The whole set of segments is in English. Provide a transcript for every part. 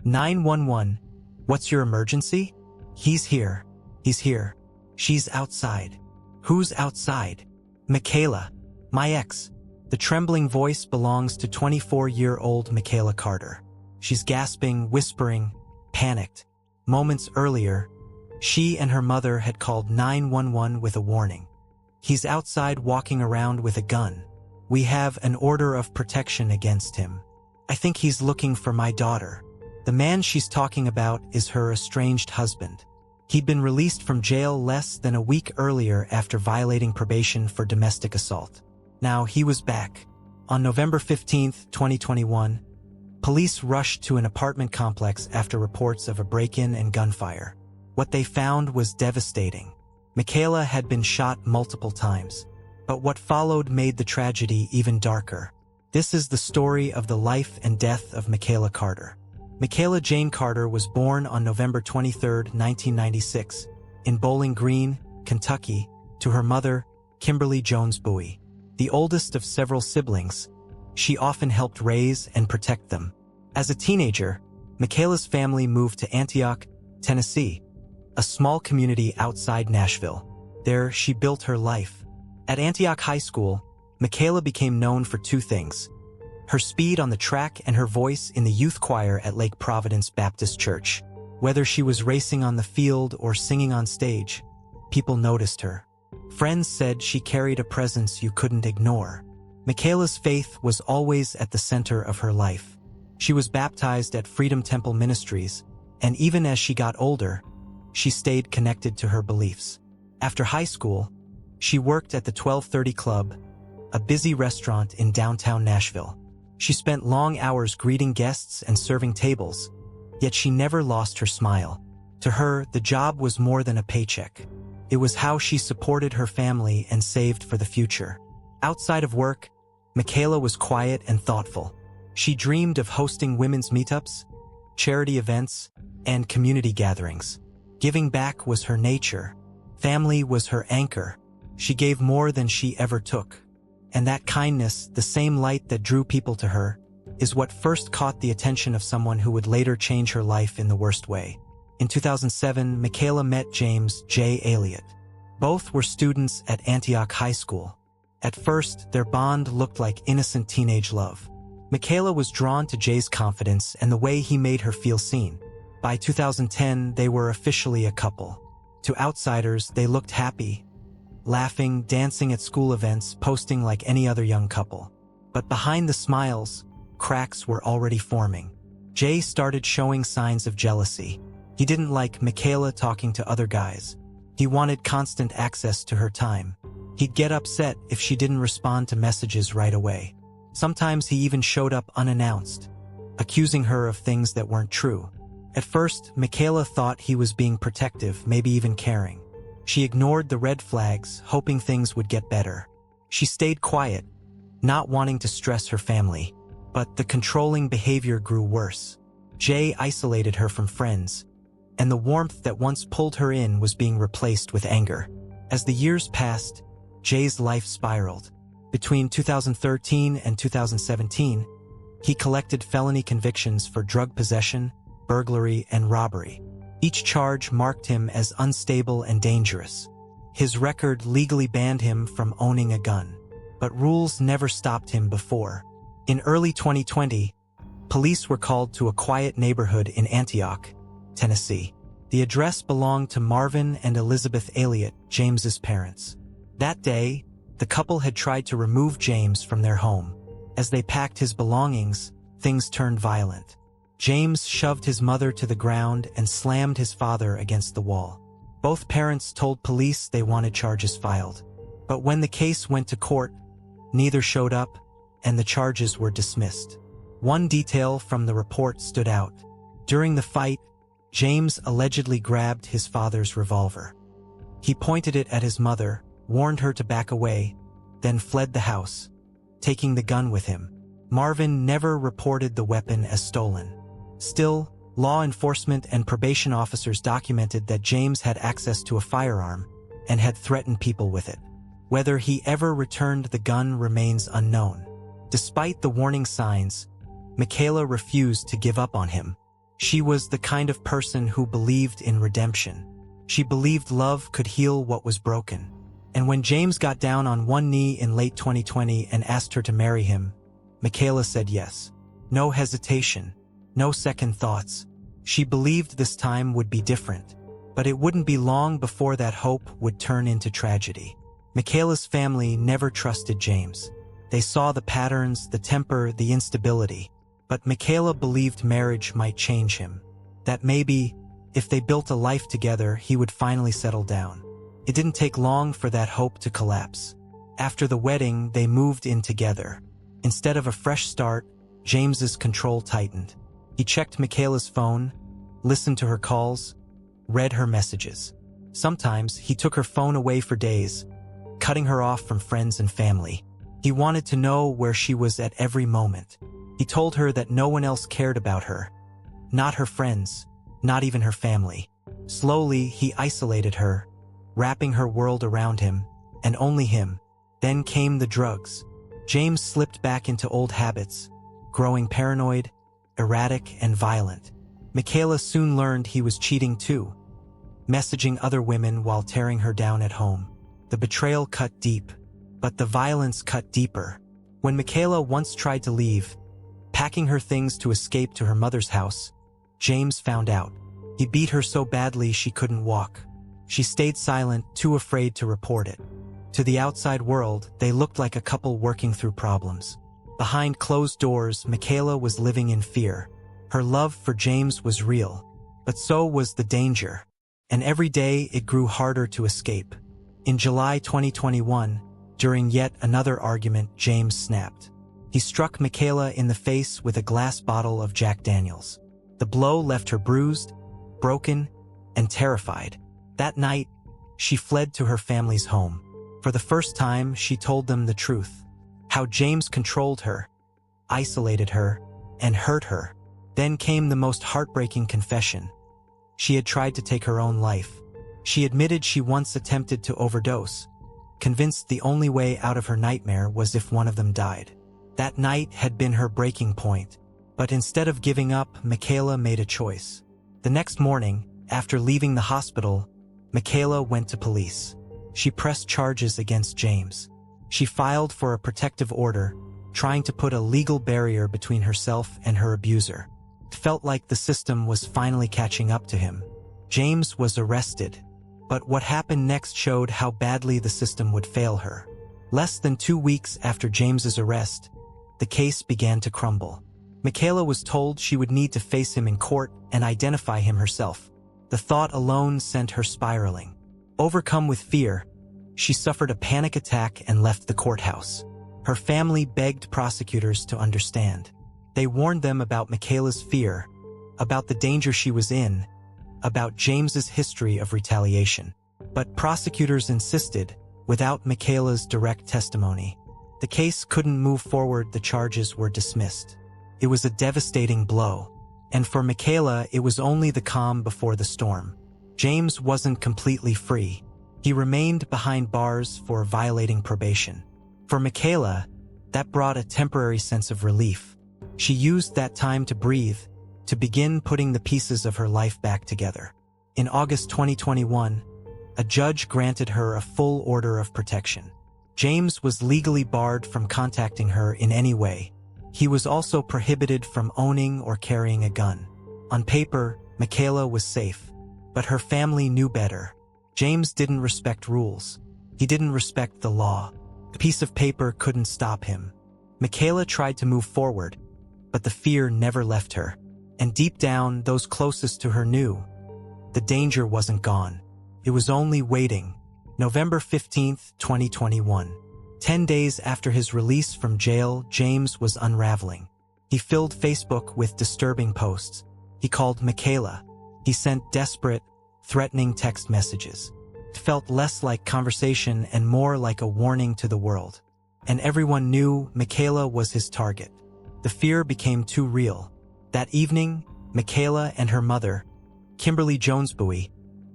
911. What's your emergency? He's here. He's here. She's outside. Who's outside? Michaela. My ex. The trembling voice belongs to 24-year-old Michaela Carter. She's gasping, whispering, panicked. Moments earlier, she and her mother had called 911 with a warning. He's outside walking around with a gun. We have an order of protection against him. I think he's looking for my daughter. The man she's talking about is her estranged husband. He'd been released from jail less than a week earlier after violating probation for domestic assault. Now he was back. On November 15, 2021, police rushed to an apartment complex after reports of a break-in and gunfire. What they found was devastating. Michaela had been shot multiple times, but what followed made the tragedy even darker. This is the story of the life and death of Michaela Carter. Michaela Jane Carter was born on November 23, 1996, in Bowling Green, Kentucky, to her mother, Kimberly Jones Bowie. The oldest of several siblings, she often helped raise and protect them. As a teenager, Michaela's family moved to Antioch, Tennessee, a small community outside Nashville. There, she built her life. At Antioch High School, Michaela became known for two things: her speed on the track and her voice in the youth choir at Lake Providence Baptist Church. Whether she was racing on the field or singing on stage, people noticed her. Friends said she carried a presence you couldn't ignore. Michaela's faith was always at the center of her life. She was baptized at Freedom Temple Ministries, and even as she got older, she stayed connected to her beliefs. After high school, she worked at the 1230 Club, a busy restaurant in downtown Nashville. She spent long hours greeting guests and serving tables, yet she never lost her smile. To her, the job was more than a paycheck. It was how she supported her family and saved for the future. Outside of work, Michaela was quiet and thoughtful. She dreamed of hosting women's meetups, charity events, and community gatherings. Giving back was her nature. Family was her anchor. She gave more than she ever took. And that kindness, the same light that drew people to her, is what first caught the attention of someone who would later change her life in the worst way. In 2007, Michaela met James J. Elliott. Both were students at Antioch High School. At first, their bond looked like innocent teenage love. Michaela was drawn to Jay's confidence and the way he made her feel seen. By 2010, they were officially a couple. To outsiders, they looked happy, laughing, dancing at school events, posting like any other young couple. But behind the smiles, cracks were already forming. Jay started showing signs of jealousy. He didn't like Michaela talking to other guys. He wanted constant access to her time. He'd get upset if she didn't respond to messages right away. Sometimes he even showed up unannounced, accusing her of things that weren't true. At first, Michaela thought he was being protective, maybe even caring. She ignored the red flags, hoping things would get better. She stayed quiet, not wanting to stress her family. But the controlling behavior grew worse. Jay isolated her from friends, and the warmth that once pulled her in was being replaced with anger. As the years passed, Jay's life spiraled. Between 2013 and 2017, he collected felony convictions for drug possession, burglary, and robbery. Each charge marked him as unstable and dangerous. His record legally banned him from owning a gun, but rules never stopped him before. In early 2020, police were called to a quiet neighborhood in Antioch, Tennessee. The address belonged to Marvin and Elizabeth Elliott, James's parents. That day, the couple had tried to remove James from their home. As they packed his belongings, things turned violent. James shoved his mother to the ground and slammed his father against the wall. Both parents told police they wanted charges filed. But when the case went to court, neither showed up, and the charges were dismissed. One detail from the report stood out. During the fight, James allegedly grabbed his father's revolver. He pointed it at his mother, warned her to back away, then fled the house, taking the gun with him. Marvin never reported the weapon as stolen. Still, law enforcement and probation officers documented that James had access to a firearm and had threatened people with it. Whether he ever returned the gun remains unknown. Despite the warning signs, Michaela refused to give up on him. She was the kind of person who believed in redemption. She believed love could heal what was broken. And when James got down on one knee in late 2020 and asked her to marry him, Michaela said yes. No hesitation, no second thoughts. She believed this time would be different, but it wouldn't be long before that hope would turn into tragedy. Michaela's family never trusted James. They saw the patterns, the temper, the instability. But Michaela believed marriage might change him. That maybe, if they built a life together, he would finally settle down. It didn't take long for that hope to collapse. After the wedding, they moved in together. Instead of a fresh start, James's control tightened. He checked Michaela's phone, listened to her calls, read her messages. Sometimes he took her phone away for days, cutting her off from friends and family. He wanted to know where she was at every moment. He told her that no one else cared about her. Not her friends, not even her family. Slowly, he isolated her, wrapping her world around him, and only him. Then came the drugs. James slipped back into old habits, growing paranoid, erratic, and violent. Michaela soon learned he was cheating too, messaging other women while tearing her down at home. The betrayal cut deep, but the violence cut deeper. When Michaela once tried to leave, packing her things to escape to her mother's house, James found out. He beat her so badly she couldn't walk. She stayed silent, too afraid to report it. To the outside world, they looked like a couple working through problems. Behind closed doors, Michaela was living in fear. Her love for James was real, but so was the danger. And every day it grew harder to escape. In July 2021, during yet another argument, James snapped. He struck Michaela in the face with a glass bottle of Jack Daniels. The blow left her bruised, broken, and terrified. That night, she fled to her family's home. For the first time, she told them the truth. How James controlled her, isolated her, and hurt her. Then came the most heartbreaking confession. She had tried to take her own life. She admitted she once attempted to overdose, convinced the only way out of her nightmare was if one of them died. That night had been her breaking point, but instead of giving up, Michaela made a choice. The next morning, after leaving the hospital, Michaela went to police. She pressed charges against James. She filed for a protective order, trying to put a legal barrier between herself and her abuser. It felt like the system was finally catching up to him. James was arrested, but what happened next showed how badly the system would fail her. Less than 2 weeks after James's arrest, the case began to crumble. Michaela was told she would need to face him in court and identify him herself. The thought alone sent her spiraling. Overcome with fear, she suffered a panic attack and left the courthouse. Her family begged prosecutors to understand. They warned them about Michaela's fear, about the danger she was in, about James's history of retaliation. But prosecutors insisted, without Michaela's direct testimony. The case couldn't move forward, the charges were dismissed. It was a devastating blow. And for Michaela, it was only the calm before the storm. James wasn't completely free. He remained behind bars for violating probation. For Michaela, that brought a temporary sense of relief. She used that time to breathe, to begin putting the pieces of her life back together. In August 2021, a judge granted her a full order of protection. James was legally barred from contacting her in any way. He was also prohibited from owning or carrying a gun. On paper, Michaela was safe, but her family knew better. James didn't respect rules. He didn't respect the law. A piece of paper couldn't stop him. Michaela tried to move forward, but the fear never left her. And deep down, those closest to her knew. The danger wasn't gone. It was only waiting. November 15, 2021. 10 days after his release from jail, James was unraveling. He filled Facebook with disturbing posts. He called Michaela. He sent desperate, threatening text messages. It felt less like conversation and more like a warning to the world. And everyone knew Michaela was his target. The fear became too real. That evening, Michaela and her mother, Kimberly Jonesbury,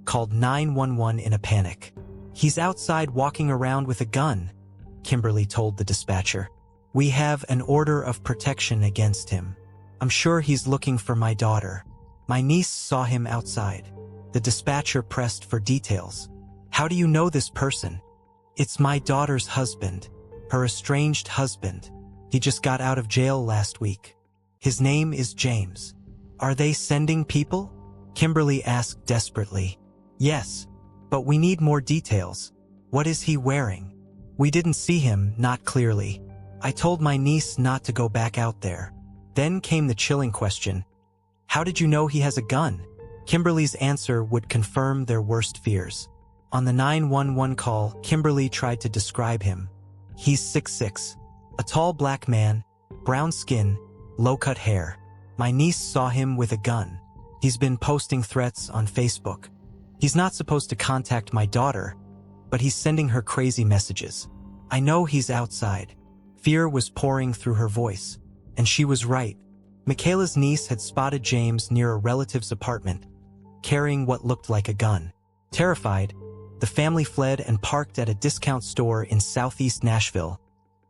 called 911 in a panic. "He's outside walking around with a gun," Kimberly told the dispatcher. "We have an order of protection against him. I'm sure he's looking for my daughter." My niece saw him outside. The dispatcher pressed for details. How do you know this person? It's my daughter's husband, her estranged husband. He just got out of jail last week. His name is James. Are they sending people? Kimberly asked desperately. Yes, but we need more details. What is he wearing? We didn't see him, not clearly. I told my niece not to go back out there. Then came the chilling question. How did you know he has a gun? Kimberly's answer would confirm their worst fears. On the 911 call, Kimberly tried to describe him. He's 6'6", a tall black man, brown skin, low-cut hair. My niece saw him with a gun. He's been posting threats on Facebook. He's not supposed to contact my daughter, but he's sending her crazy messages. I know he's outside. Fear was pouring through her voice, and she was right. Michaela's niece had spotted James near a relative's apartment, carrying what looked like a gun. Terrified, the family fled and parked at a discount store in southeast Nashville,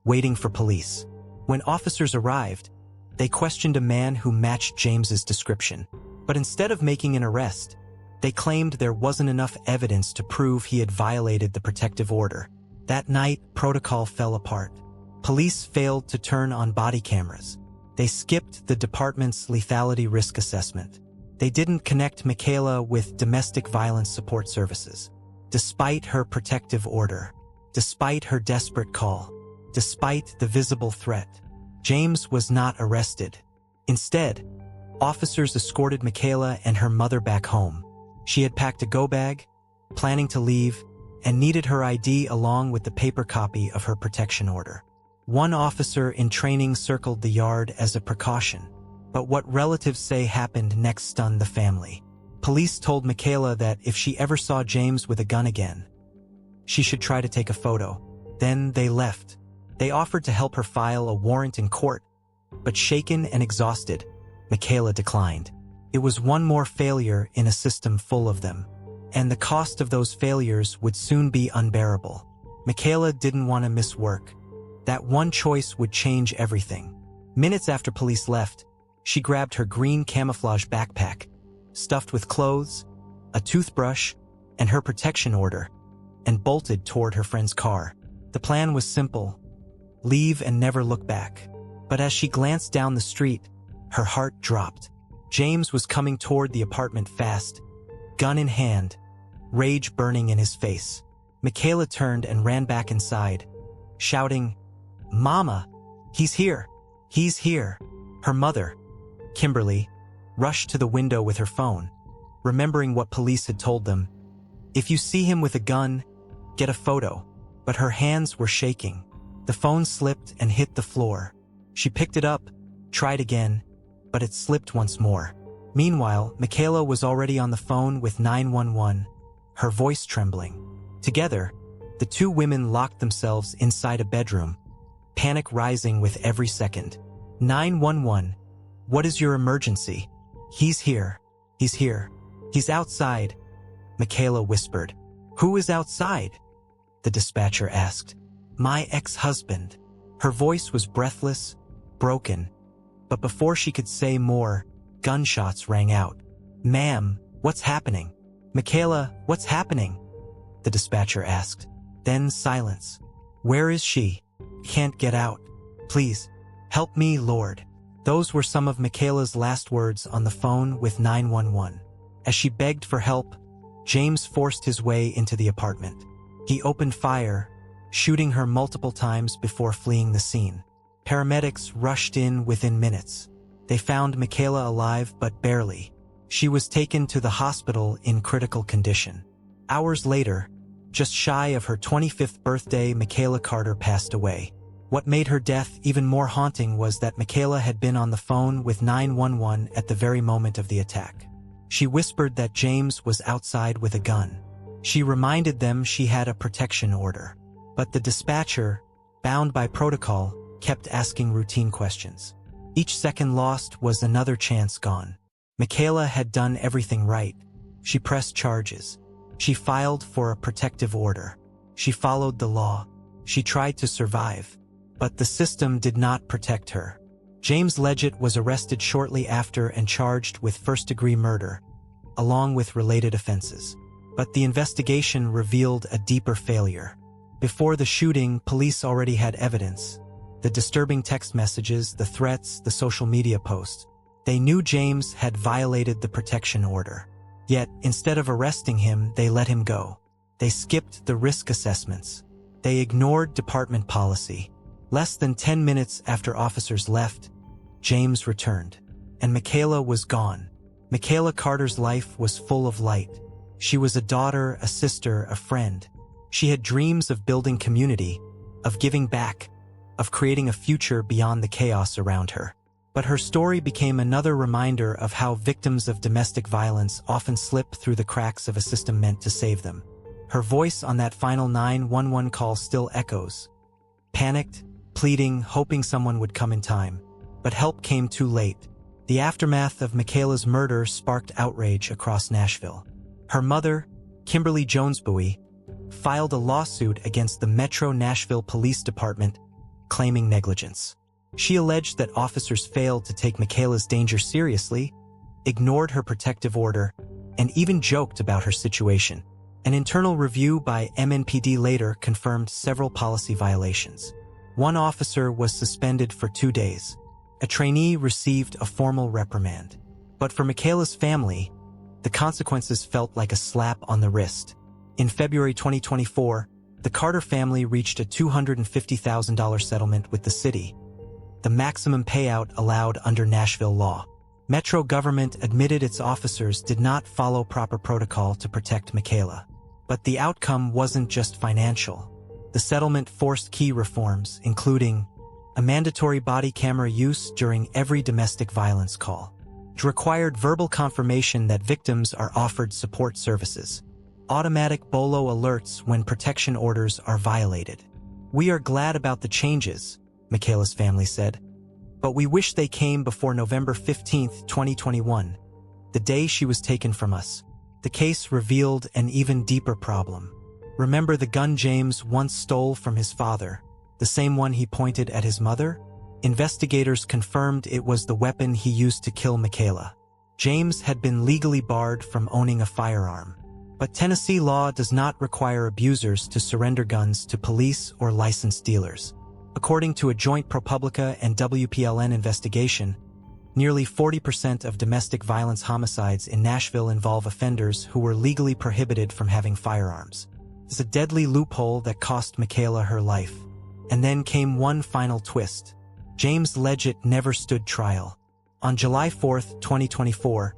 waiting for police. When officers arrived, they questioned a man who matched James's description. But instead of making an arrest, they claimed there wasn't enough evidence to prove he had violated the protective order. That night, protocol fell apart. Police failed to turn on body cameras. They skipped the department's lethality risk assessment. They didn't connect Michaela with domestic violence support services. Despite her protective order, despite her desperate call, despite the visible threat, James was not arrested. Instead, officers escorted Michaela and her mother back home. She had packed a go-bag, planning to leave, and needed her ID along with the paper copy of her protection order. One officer in training circled the yard as a precaution, but what relatives say happened next stunned the family. Police told Michaela that if she ever saw James with a gun again, she should try to take a photo. Then they left. They offered to help her file a warrant in court, but shaken and exhausted, Michaela declined. It was one more failure in a system full of them, and the cost of those failures would soon be unbearable. Michaela didn't want to miss work. That one choice would change everything. Minutes after police left, she grabbed her green camouflage backpack, stuffed with clothes, a toothbrush, and her protection order, and bolted toward her friend's car. The plan was simple: leave and never look back. But as she glanced down the street, her heart dropped. James was coming toward the apartment fast, gun in hand, rage burning in his face. Michaela turned and ran back inside, shouting, "Mama, he's here! He's here!" Her mother, Kimberly, rushed to the window with her phone, remembering what police had told them. If you see him with a gun, get a photo. But her hands were shaking. The phone slipped and hit the floor. She picked it up, tried again, but it slipped once more. Meanwhile, Michaela was already on the phone with 911, her voice trembling. Together, the two women locked themselves inside a bedroom, panic rising with every second. 911, what is your emergency? He's here. He's here. He's outside, Michaela whispered. Who is outside? The dispatcher asked. My ex-husband. Her voice was breathless, broken, but before she could say more, gunshots rang out. Ma'am, what's happening? Michaela, what's happening? The dispatcher asked. Then silence. Where is she? Can't get out. Please, help me, Lord. Those were some of Michaela's last words on the phone with 911. As she begged for help, James forced his way into the apartment. He opened fire, shooting her multiple times before fleeing the scene. Paramedics rushed in within minutes. They found Michaela alive, but barely. She was taken to the hospital in critical condition. Hours later, just shy of her 25th birthday, Michaela Carter passed away. What made her death even more haunting was that Michaela had been on the phone with 911 at the very moment of the attack. She whispered that James was outside with a gun. She reminded them she had a protection order. But the dispatcher, bound by protocol, kept asking routine questions. Each second lost was another chance gone. Michaela had done everything right. She pressed charges. She filed for a protective order. She followed the law. She tried to survive. But the system did not protect her. James Leggett was arrested shortly after and charged with first-degree murder, along with related offenses. But the investigation revealed a deeper failure. Before the shooting, police already had evidence. The disturbing text messages, the threats, the social media posts. They knew James had violated the protection order. Yet, instead of arresting him, they let him go. They skipped the risk assessments. They ignored department policy. Less than 10 minutes after officers left, James returned. And Michaela was gone. Michaela Carter's life was full of light. She was a daughter, a sister, a friend. She had dreams of building community, of giving back, of creating a future beyond the chaos around her. But her story became another reminder of how victims of domestic violence often slip through the cracks of a system meant to save them. Her voice on that final 911 call still echoes. Panicked, pleading, hoping someone would come in time. But help came too late. The aftermath of Michaela's murder sparked outrage across Nashville. Her mother, Kimberly Jones-Bowie, filed a lawsuit against the Metro Nashville Police Department, claiming negligence. She alleged that officers failed to take Michaela's danger seriously, ignored her protective order, and even joked about her situation. An internal review by MNPD later confirmed several policy violations. One officer was suspended for 2 days. A trainee received a formal reprimand. But for Michaela's family, the consequences felt like a slap on the wrist. In February 2024, the Carter family reached a $250,000 settlement with the city, the maximum payout allowed under Nashville law. Metro government admitted its officers did not follow proper protocol to protect Michaela. But the outcome wasn't just financial. The settlement forced key reforms, including a mandatory body camera use during every domestic violence call. It required verbal confirmation that victims are offered support services. Automatic BOLO alerts when protection orders are violated. "We are glad about the changes," Michaela's family said, "but we wish they came before November 15, 2021, the day she was taken from us." The case revealed an even deeper problem. Remember the gun James once stole from his father, the same one he pointed at his mother? Investigators confirmed it was the weapon he used to kill Michaela. James had been legally barred from owning a firearm. But Tennessee law does not require abusers to surrender guns to police or licensed dealers. According to a joint ProPublica and WPLN investigation, nearly 40% of domestic violence homicides in Nashville involve offenders who were legally prohibited from having firearms. It's a deadly loophole that cost Michaela her life. And then came one final twist. James Leggett never stood trial. On July 4, 2024,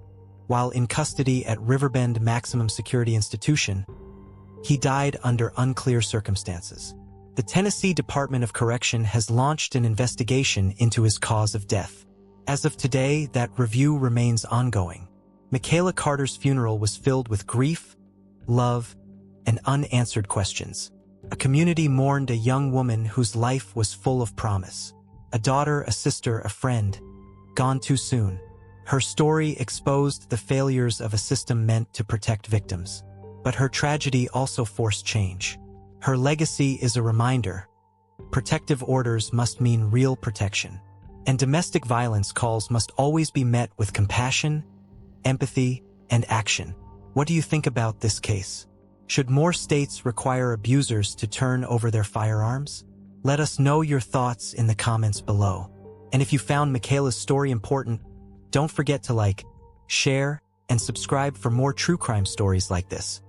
while in custody at Riverbend Maximum Security Institution, he died under unclear circumstances. The Tennessee Department of Correction has launched an investigation into his cause of death. As of today, that review remains ongoing. Michaela Carter's funeral was filled with grief, love, and unanswered questions. A community mourned a young woman whose life was full of promise. A daughter, a sister, a friend, gone too soon. Her story exposed the failures of a system meant to protect victims. But her tragedy also forced change. Her legacy is a reminder. Protective orders must mean real protection. And domestic violence calls must always be met with compassion, empathy, and action. What do you think about this case? Should more states require abusers to turn over their firearms? Let us know your thoughts in the comments below. And if you found Michaela's story important, don't forget to like, share, and subscribe for more true crime stories like this.